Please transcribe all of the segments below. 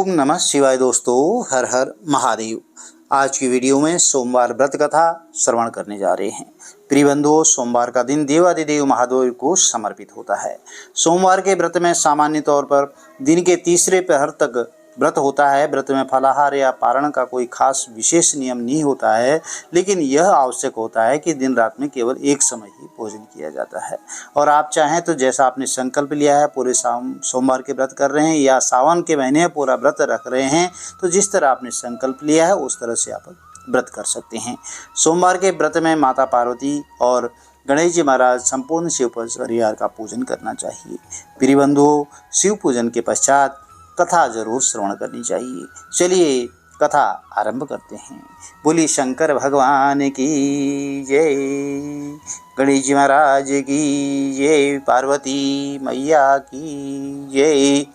ओम नमः शिवाय। दोस्तों, हर हर महादेव। आज की वीडियो में सोमवार व्रत कथा श्रवण करने जा रहे हैं। प्रिय बंधुओं, सोमवार का दिन देवादिदेव महादेव को समर्पित होता है। सोमवार के व्रत में सामान्य तौर पर दिन के तीसरे पहर तक व्रत होता है। व्रत में फलाहार या पारण का कोई खास विशेष नियम नहीं होता है, लेकिन यह आवश्यक होता है कि दिन रात में केवल एक समय ही भोजन किया जाता है। और आप चाहें तो जैसा आपने संकल्प लिया है, पूरे सोमवार के व्रत कर रहे हैं या सावन के महीने में पूरा व्रत रख रहे हैं, तो जिस तरह आपने संकल्प लिया है उस तरह से आप व्रत कर सकते हैं। सोमवार के व्रत में माता पार्वती और गणेश जी महाराज संपूर्ण शिव परिवार का पूजन करना चाहिए। प्रिय बंधुओं, शिव पूजन के पश्चात कथा जरूर श्रवण करनी चाहिए। चलिए कथा आरंभ करते हैं। बोली शंकर भगवान की जय, गणेश जी महाराज की जय, पार्वती मैया की जय।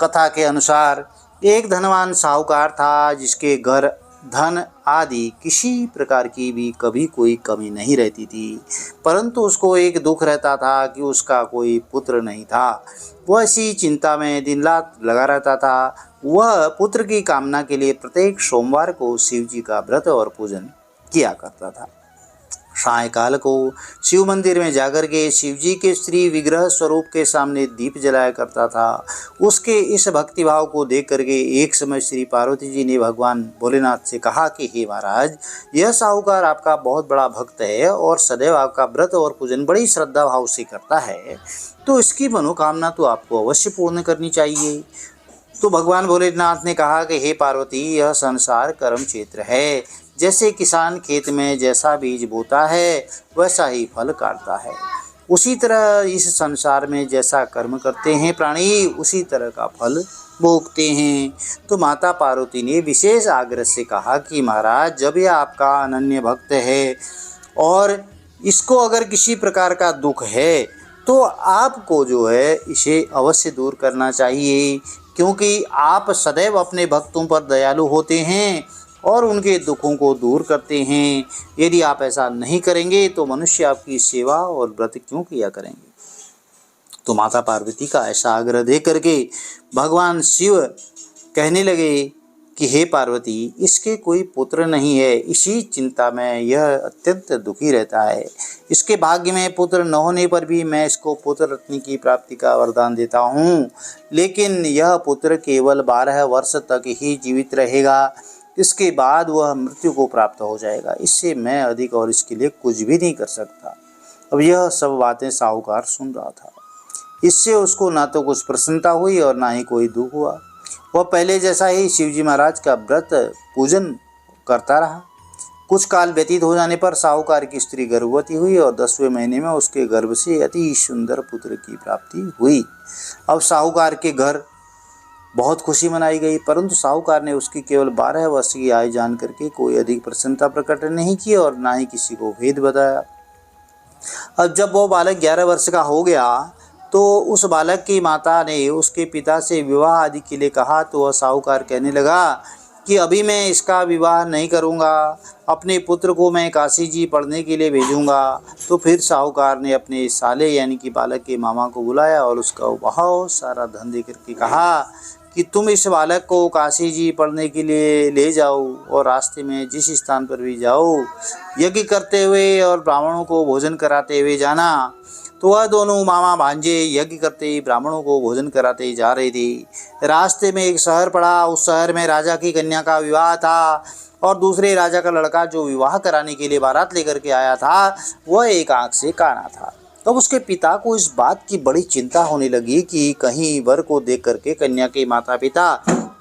कथा के अनुसार एक धनवान साहूकार था, जिसके घर धन आदि किसी प्रकार की भी कभी कोई कमी नहीं रहती थी, परंतु उसको एक दुख रहता था कि उसका कोई पुत्र नहीं था। वह इसी चिंता में दिन रात लगा रहता था। वह पुत्र की कामना के लिए प्रत्येक सोमवार को शिव जी का व्रत और पूजन किया करता था। सायंकाल को शिव मंदिर में जाकर के शिव जी के श्री विग्रह स्वरूप के सामने दीप जलाया करता था। उसके इस भक्तिभाव को देख करके एक समय श्री पार्वती जी ने भगवान भोलेनाथ से कहा कि हे महाराज, यह साहूकार आपका बहुत बड़ा भक्त है और सदैव आपका व्रत और पूजन बड़ी श्रद्धा भाव से करता है, तो इसकी मनोकामना तो आपको अवश्य पूर्ण करनी चाहिए। तो भगवान भोलेनाथ ने कहा कि हे पार्वती, यह संसार कर्म क्षेत्र है। जैसे किसान खेत में जैसा बीज बोता है वैसा ही फल काटता है, उसी तरह इस संसार में जैसा कर्म करते हैं प्राणी, उसी तरह का फल भोगते हैं। तो माता पार्वती ने विशेष आग्रह से कहा कि महाराज, जब यह आपका अनन्य भक्त है और इसको अगर किसी प्रकार का दुख है तो आपको जो है इसे अवश्य दूर करना चाहिए, क्योंकि आप सदैव अपने भक्तों पर दयालु होते हैं और उनके दुखों को दूर करते हैं। यदि आप ऐसा नहीं करेंगे तो मनुष्य आपकी सेवा और व्रत क्यों किया करेंगे। तो माता पार्वती का ऐसा आग्रह दे करके भगवान शिव कहने लगे कि हे पार्वती, इसके कोई पुत्र नहीं है, इसी चिंता में यह अत्यंत दुखी रहता है। इसके भाग्य में पुत्र न होने पर भी मैं इसको पुत्र रत्न की प्राप्ति का वरदान देता हूँ, लेकिन यह पुत्र केवल 12 वर्ष तक ही जीवित रहेगा। इसके बाद वह मृत्यु को प्राप्त हो जाएगा। इससे मैं अधिक और इसके लिए कुछ भी नहीं कर सकता। अब यह सब बातें साहूकार सुन रहा था। इससे उसको ना तो कुछ प्रसन्नता हुई और ना ही कोई दुख हुआ। वह पहले जैसा ही शिवजी महाराज का व्रत पूजन करता रहा। कुछ काल व्यतीत हो जाने पर साहूकार की स्त्री गर्भवती हुई और 10वें महीने में उसके गर्भ से अति सुंदर पुत्र की प्राप्ति हुई। अब साहूकार के घर बहुत खुशी मनाई गई, परंतु साहूकार ने उसकी केवल 12 वर्ष की आयु जान करके कोई अधिक प्रसन्नता प्रकट नहीं की और ना ही किसी को भेद बताया। अब जब वो बालक 11 वर्ष का हो गया तो उस बालक की माता ने उसके पिता से विवाह आदि के लिए कहा। तो वह साहूकार कहने लगा कि अभी मैं इसका विवाह नहीं करूंगा, अपने पुत्र को मैं काशी जी पढ़ने के लिए भेजूंगा। तो फिर साहूकार ने अपने साले यानी कि बालक के मामा को बुलाया और उसका बहुत सारा धन दे करके कहा कि तुम इस बालक को काशी जी पढ़ने के लिए ले जाओ और रास्ते में जिस स्थान पर भी जाओ यज्ञ करते हुए और ब्राह्मणों को भोजन कराते हुए जाना। तो वह दोनों मामा भांजे यज्ञ करते ही ब्राह्मणों को भोजन कराते ही जा रहे थे। रास्ते में एक शहर पड़ा। उस शहर में राजा की कन्या का विवाह था और दूसरे राजा का लड़का जो विवाह कराने के लिए बारात लेकर के आया था, वह एक आंख से काना था। तब उसके पिता को इस बात की बड़ी चिंता होने लगी कि कहीं वर को देख करके कन्या के माता पिता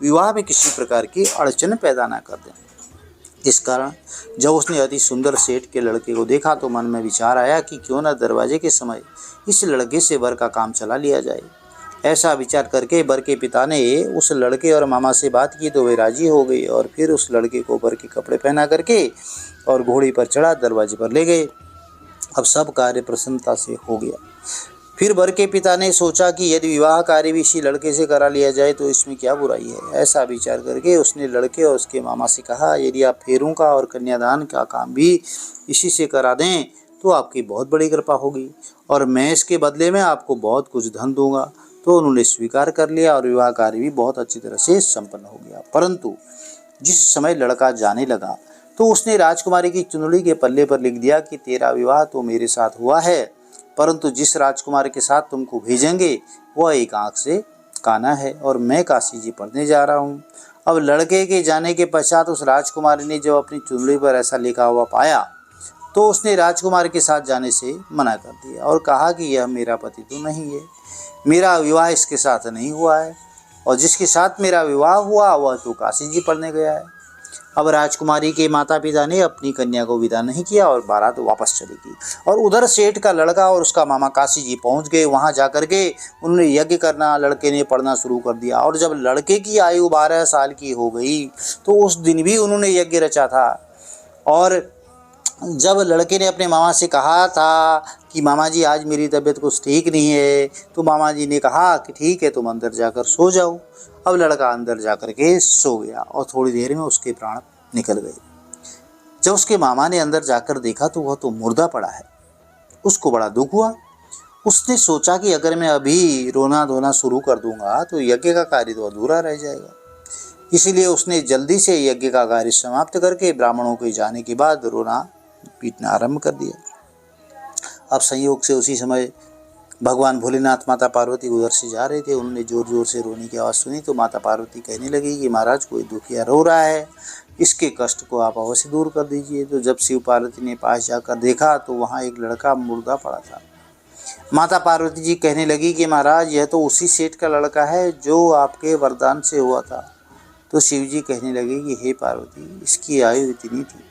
विवाह में किसी प्रकार की अड़चन पैदा ना कर दें। इस कारण जब उसने अति सुंदर सेठ के लड़के को देखा तो मन में विचार आया कि क्यों न दरवाजे के समय इस लड़के से वर का काम चला लिया जाए। ऐसा विचार करके वर के पिता ने उस लड़के और मामा से बात की तो वे राजी हो गए और फिर उस लड़के को वर के कपड़े पहना करके और घोड़ी पर चढ़ा दरवाजे पर ले गए। अब सब कार्य प्रसन्नता से हो गया। फिर वर के पिता ने सोचा कि यदि विवाह कार्य भी इसी लड़के से करा लिया जाए तो इसमें क्या बुराई है। ऐसा विचार करके उसने लड़के और उसके मामा से कहा, यदि आप फेरों का और कन्यादान का काम भी इसी से करा दें तो आपकी बहुत बड़ी कृपा होगी और मैं इसके बदले में आपको बहुत कुछ धन दूंगा। तो उन्होंने स्वीकार कर लिया और विवाह कार्य भी बहुत अच्छी तरह से संपन्न हो गया। परंतु जिस समय लड़का जाने लगा तो उसने राजकुमारी की चुंदड़ी के पल्ले पर लिख दिया कि तेरा विवाह तो मेरे साथ हुआ है, परंतु जिस राजकुमार के साथ तुमको भेजेंगे वह एक आंख से काना है और मैं काशी जी पढ़ने जा रहा हूँ। अब लड़के के जाने के पश्चात उस राजकुमारी ने जब अपनी चुंदड़ी पर ऐसा लिखा हुआ पाया तो उसने राजकुमार के साथ जाने से मना कर दिया और कहा कि यह मेरा पति तो नहीं है, मेरा विवाह इसके साथ नहीं हुआ है और जिसके साथ मेरा विवाह हुआ वह तो काशी जी पढ़ने गया है। अब राजकुमारी के माता पिता ने अपनी कन्या को विदा नहीं किया और बारात वापस चली गई और उधर सेठ का लड़का और उसका मामा काशी जी पहुंच गए। वहां जाकर के उन्होंने यज्ञ करना, लड़के ने पढ़ना शुरू कर दिया और जब लड़के की आयु 12 साल की हो गई तो उस दिन भी उन्होंने यज्ञ रचा था। और जब लड़के ने अपने मामा से कहा था कि मामा जी आज मेरी तबीयत कुछ ठीक नहीं है, तो मामा जी ने कहा कि ठीक है तुम अंदर जाकर सो जाओ। अब लड़का अंदर जाकर के सो गया और थोड़ी देर में उसके प्राण निकल गए। जब उसके मामा ने अंदर जाकर देखा तो वह तो मुर्दा पड़ा है। उसको बड़ा दुख हुआ। उसने सोचा कि अगर मैं अभी रोना धोना शुरू कर दूंगा तो यज्ञ का कार्य तो अधूरा रह जाएगा। इसीलिए उसने जल्दी से यज्ञ का कार्य समाप्त करके ब्राह्मणों के जाने के बाद रोना पीटना आरंभ कर दिया। अब संयोग से उसी समय भगवान भोलेनाथ माता पार्वती उधर से जा रहे थे। उन्होंने जोर जोर से रोने की आवाज़ सुनी तो माता पार्वती कहने लगी कि महाराज कोई दुखिया रो रहा है, इसके कष्ट को आप अवश्य दूर कर दीजिए। तो जब शिव पार्वती ने पास जाकर देखा तो वहाँ एक लड़का मुर्दा पड़ा था। माता पार्वती जी कहने लगी कि महाराज यह तो उसी सेठ का लड़का है जो आपके वरदान से हुआ था। तो शिव जी कहने लगे कि हे पार्वती इसकी आयु इतनी थी,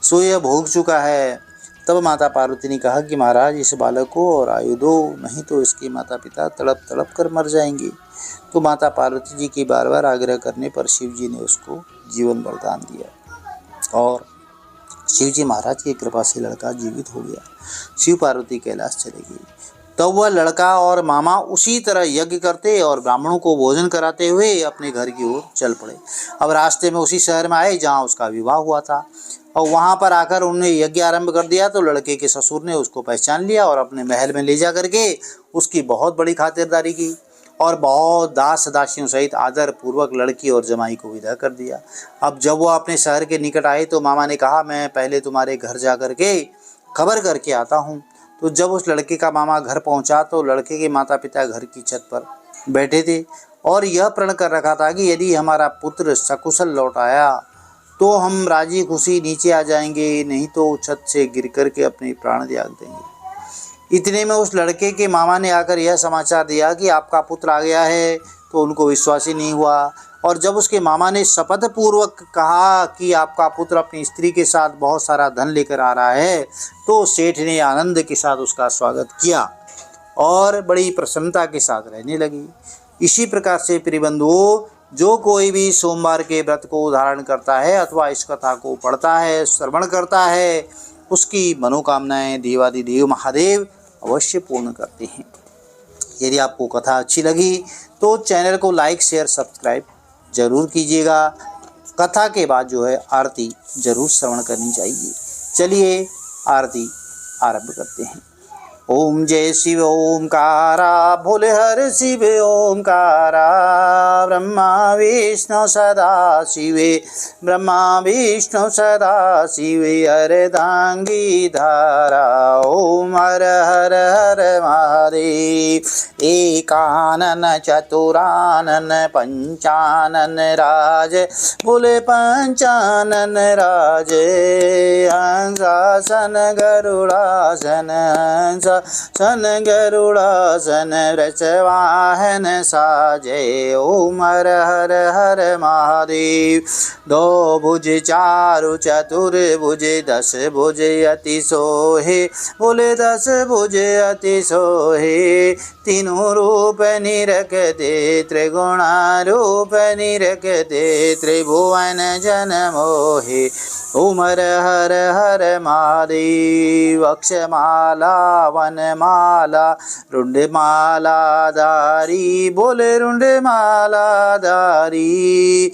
सो यह भोग चुका है। तब माता पार्वती ने कहा कि महाराज इस बालक को और आयु दो, नहीं तो इसके माता पिता तड़प तड़प कर मर जाएंगे। तो माता पार्वती जी की बार बार आग्रह करने पर शिव जी ने उसको जीवन वरदान दिया और शिव जी महाराज की कृपा से लड़का जीवित हो गया। शिव पार्वती कैलाश चले गई। तब वह लड़का और मामा उसी तरह यज्ञ करते और ब्राह्मणों को भोजन कराते हुए अपने घर की ओर चल पड़े। अब रास्ते में उसी शहर में आए जहाँ उसका विवाह हुआ था और वहाँ पर आकर उन्होंने यज्ञ आरंभ कर दिया। तो लड़के के ससुर ने उसको पहचान लिया और अपने महल में ले जा करके उसकी बहुत बड़ी खातिरदारी की और बहुत दास दासियों सहित आदर पूर्वक लड़की और जमाई को विदा कर दिया। अब जब वो अपने शहर के निकट आए तो मामा ने कहा मैं पहले तुम्हारे घर जा कर के खबर करके आता हूँ। तो जब उस लड़के का मामा घर पहुँचा तो लड़के के माता पिता घर की छत पर बैठे थे और यह प्रण कर रखा था कि यदि हमारा पुत्र सकुशल लौट आया तो हम राजी खुशी नीचे आ जाएंगे, नहीं तो छत से गिर कर के अपने प्राण त्याग देंगे। इतने में उस लड़के के मामा ने आकर यह समाचार दिया कि आपका पुत्र आ गया है। तो उनको विश्वास ही नहीं हुआ और जब उसके मामा ने शपथ पूर्वक कहा कि आपका पुत्र अपनी स्त्री के साथ बहुत सारा धन लेकर आ रहा है तो सेठ ने आनंद के साथ उसका स्वागत किया और बड़ी प्रसन्नता के साथ रहने लगी। इसी प्रकार से प्रिय बंधुओं, जो कोई भी सोमवार के व्रत को धारण करता है अथवा इस कथा को पढ़ता है, श्रवण करता है, उसकी मनोकामनाएं देवादिदेव महादेव अवश्य पूर्ण करते हैं। यदि आपको कथा अच्छी लगी तो चैनल को लाइक शेयर सब्सक्राइब जरूर कीजिएगा। कथा के बाद जो है आरती जरूर श्रवण करनी चाहिए। चलिए आरती आरंभ करते हैं। ओम जय शिव ओमकारा भोले हर शिव ओमकारा ब्रह्मा विष्णु सदा शिवे ब्रह्मा विष्णु सदा शिवे अर्धांगी धारा ओम हर हर हर महादेव एकानन चतुरानन पंचानन राज भोले पंचानन राज हंसासन गरुड़ासन हंस सन गरुड़ासन वृषवाहन साजे ओम हर हर हर महादेव। दो भुज चारु चतुर्भुज दस भुज अति सोहे बोले दस भुज अति सोहे तीनों रूप निरखते त्रिगुणा रूप निरखते त्रिभुवन जन मोहे ओम हर हर हर महादेव। अक्षमाला वनमाला रुंडमाला धारी बोले रुंडमाला धारी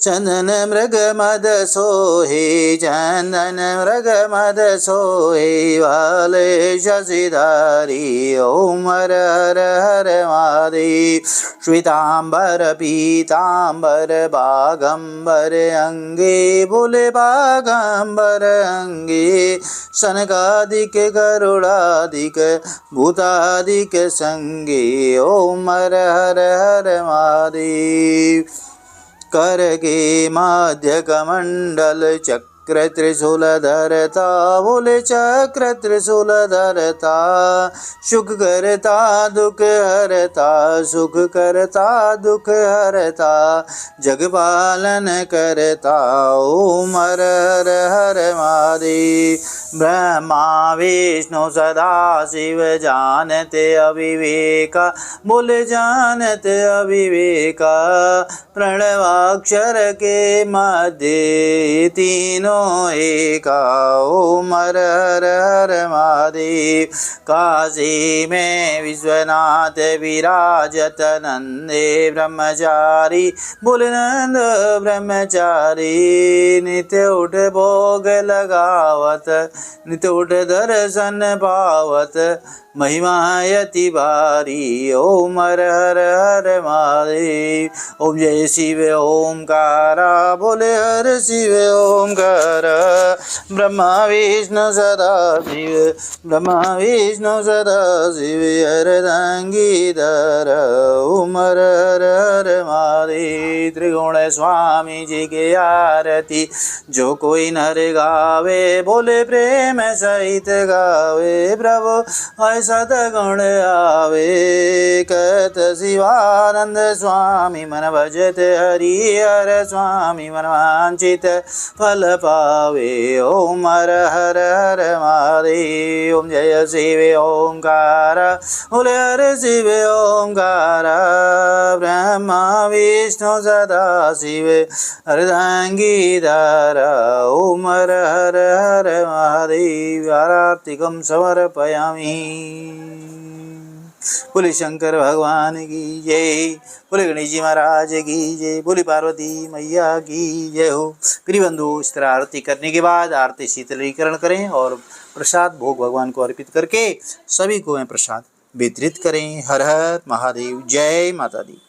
चंदन मृग मद सोहे, चंदन मृग मद सोहे, वाले शशिधारी। ओम हर हर हर महादेव। श्वेतांबर पीतांबर बागंबर अंगे, बोले बागंबर अंगे। सनकादिक गरुड़ादिक भूतादिक संगे। ओम हर हर हर महादेव। कर के माध्य कमंडल चक्र त्रिशूल धरता, बोले चक्र त्रिशूल धरता। सुख करता दुख हरता, सुख करता दुख हरता। जग पालन करता। ओम हर हर हर महादेव। ब्रह्मा विष्णु सदा शिव जानते अविवेका, बोले जानते अविवेका। प्रणवाक्षर के मध्य तीनों एका। ओम हर हर हर महादेव। काशी में विश्वनाथ विराजत नंदे ब्रह्मचारी, बोले नंद ब्रह्मचारी। नित्य उठ भोग लगावत, नित्य उठ दर्शन पावत। महिमा यति भारी। ओम हर हर हर महादेव। ओम जय शिव ओमकारा, बोले हर शिव ओमकारा। ब्रह्मा विष्णु सदा शिव, ब्रह्मा विष्णु सदा शिव, अर्धांगीधर। ओम हर हर हर महादेव। त्रिगुण स्वामी जी के आरती, जो कोई नर गावे, बोले प्रेम सहित गावे। प्रभु सतगुण आवे, कहत शिवानंद स्वामी मन भजत हरि हर स्वामी मन वांछित फल पावे। ओम हर हर हर महादेव। ओम जय शिव ओंकार, बोले हर शिव ओंकार। ब्रह्मा विष्णु सदा शिव, अर्धांगीधर। ओम हर हर हर महादेव। आरतिकं समर्पयामि। बोले शंकर भगवान की जय, बोले गणेश जी महाराज की जय, बोले पार्वती मैया की जय हो। प्रिय बंधु, इस तरह आरती करने के बाद आरती शीतलीकरण करें और प्रसाद भोग भगवान को अर्पित करके सभी को प्रसाद वितरित करें। हर हर महादेव। जय माता दी।